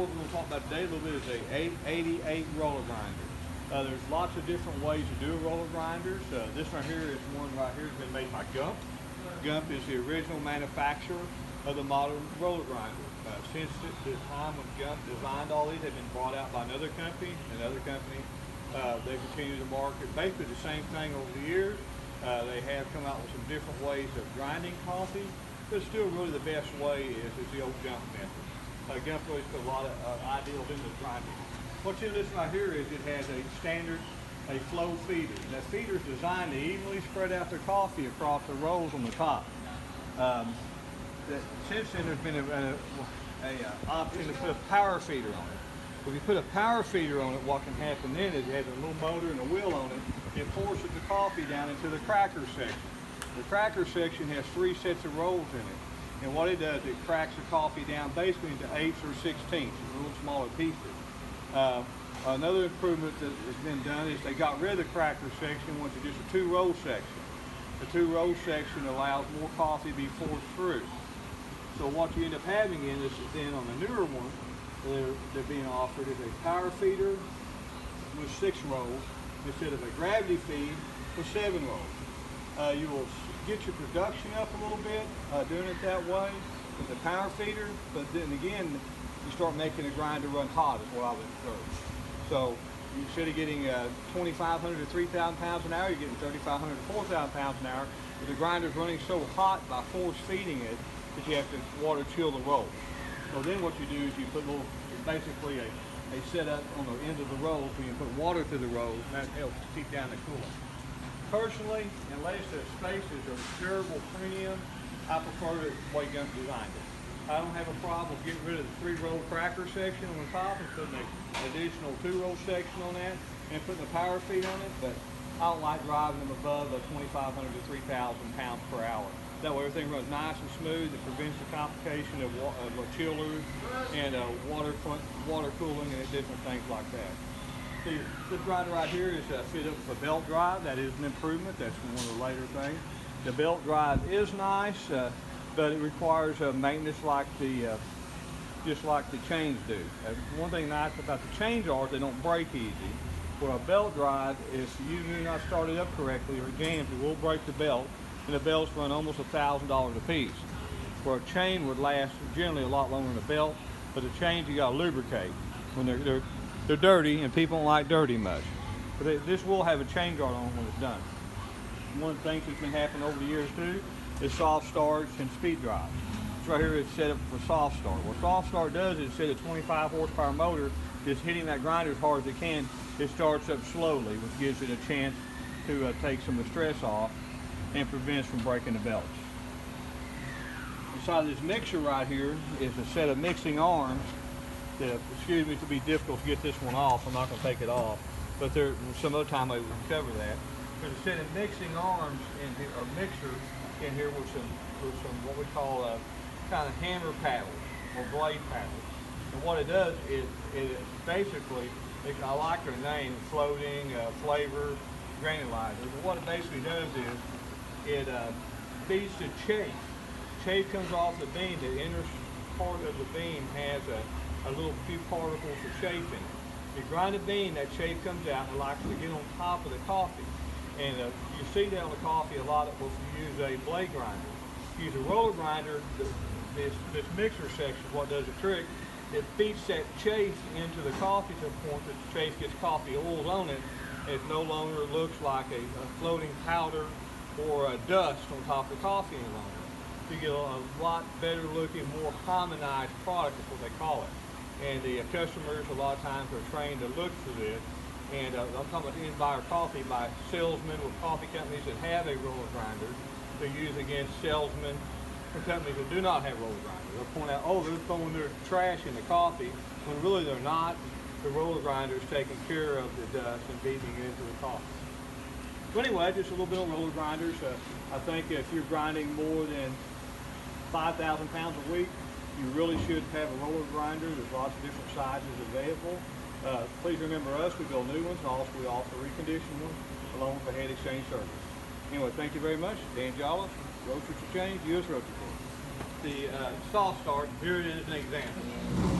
what we're going to talk about today a little bit is a 88 roller grinder. There's lots of different ways to do roller grinders. This right here is one right here has been made by Gump. Gump is the original manufacturer of the modern roller grinder. Since the time when Gump designed all these, they've been brought out by another company. They continue to market basically the same thing over the years. They have come out with some different ways of grinding coffee, but still really the best way is the old Gump method. Gump really put a lot of ideals into grinding. What's in this right here is it has a standard, a flow feeder. That feeder is designed to evenly spread out the coffee across the rolls on the top. Since then there's been an option to put a power feeder on it. If you put a power feeder on it, what can happen then is it has a little motor and a wheel on it. It forces the coffee down into the cracker section. The cracker section has 3 sets of rolls in it. And what it does, it cracks the coffee down basically into 8ths or 16ths, a little smaller pieces. Another improvement that has been done is they got rid of the cracker section, went to just a 2-roll section. The 2-roll section allows more coffee to be forced through. So what you end up having in this is then on the newer one, they're being offered is a power feeder with 6 rolls instead of a gravity feed with 7 rolls. You will get your production up a little bit doing it that way with the power feeder, but then again, you start making the grinder run hot is what I would observe. So instead of getting 2,500 to 3,000 pounds an hour, you're getting 3,500 to 4,000 pounds an hour. But the grinder's running so hot by force feeding it that you have to water chill the roll. So then what you do is you put basically a setup on the end of the roll so you can put water through the rolls, and that helps keep down the cooling. Personally, unless the spaces are durable premium, I prefer the way Gump designed it. I don't have a problem with getting rid of the 3-roll cracker section on the top and putting an additional 2-roll section on that and putting a power feed on it, but I don't like driving them above 2,500 to 3,000 pounds per hour. That way everything runs nice and smooth. It prevents the complication of chillers and water cooling and different things like that. This grinder right here is fit up with a belt drive. That is an improvement. That's one of the later things. The belt drive is nice, but it requires maintenance just like the chains do. One thing nice about the chains are they don't break easy. For a belt drive, if you do not start it up correctly or jams, it will break the belt, and the belts run almost $1,000 a piece. Where a chain would last generally a lot longer than a belt, but the chains you got to lubricate when they're dirty, and people don't like dirty much. But this will have a chain guard on when it's done. One of the things that's been happening over the years too is soft starts and speed drives. This right here is set up for soft start. What soft start does is instead of 25 horsepower motor just hitting that grinder as hard as it can, it starts up slowly, which gives it a chance to take some of the stress off and prevents from breaking the belts. Inside this mixer right here is a set of mixing arms that, excuse me, to be difficult to get this one off. I'm not going to take it off, but there some other time I will cover that. There's a set of mixing arms in here, or mixer in here with some what we call kind of hammer paddles or blade paddles. And what it does is it basically, I like their name, floating, flavor, granulizer. But what it basically does is it feeds the chafe. Chafe comes off the bean. The inner part of the bean has a little few particles of chafe in it. You grind a bean, that chafe comes out and it likes to get on top of the coffee. And you see that on the coffee a lot if you use a blade grinder. If you use a roller grinder, this mixer section, what does the trick, it feeds that chafe into the coffee to the point that the chafe gets coffee oils on it. It no longer looks like a floating powder or a dust on top of the coffee any longer. You get a lot better looking, more harmonized product is what they call it. And the customers a lot of times are trained to look for this. And I'm talking about in-buyer coffee by salesmen with coffee companies that have a roller grinder. They use against salesmen from companies that do not have roller grinders. They'll point out, oh, they're throwing their trash in the coffee, when really they're not. The roller grinder is taking care of the dust and beating it into the coffee. So anyway, just a little bit on roller grinders. I think if you're grinding more than 5,000 pounds a week, you really should have a roller grinder. There's lots of different sizes available. Please remember us, we build new ones, and also we offer reconditioned ones along with a head exchange service. Anyway, thank you very much. Dan Jolliffe, Roaster to Change, U.S. Roaster Corp. The soft start, here it is an example.